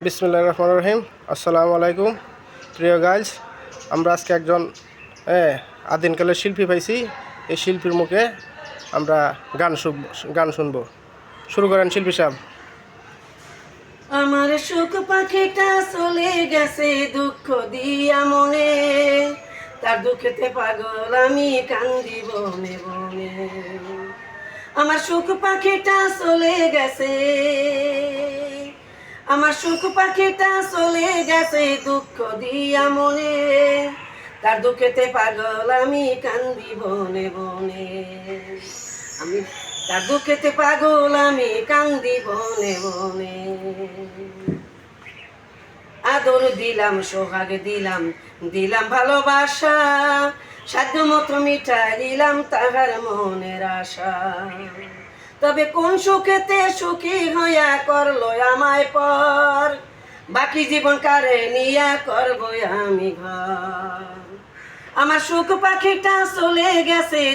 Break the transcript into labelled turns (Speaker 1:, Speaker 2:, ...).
Speaker 1: বিসমিল্লাহির রহমানির রহিম। আসসালামু আলাইকুম প্রিয় গাইজ। আমরা আজকে একজন আদিমকালের শিল্পী পাইছি। এই শিল্পীর মুখে আমরা গান শুনবো। শুরু করেন শিল্পী সাহেব।
Speaker 2: আমার সুখ পাখিটা চলে গেছে দুঃখ দিয়া মনে, তার দুঃখেতে পাগল আমি কান্দি বনে বনে। আমার সুখ পাখিটা চলে গেছে, আমার সুখ পাখিটা চলে গেছে দুঃখ দিয়া মনে, তার দুঃখেতে পাগল আমি কান্দি বনে বনে। আমি তার দুঃখেতে পাগল আমি কান্দি বনে বনে। আদর দিলাম সোহাগ দিলাম দিলাম ভালোবাসা, সাধ্য মতো মিটাই দিলাম তাহার মনের আশা। তবে কোন সুখেতে সুখী হইয়া করলো আমায় পর, বাকি জীবন কারে নিয়া করবো আমি ঘর। আমার সুখ পাখিটা চলে গেছে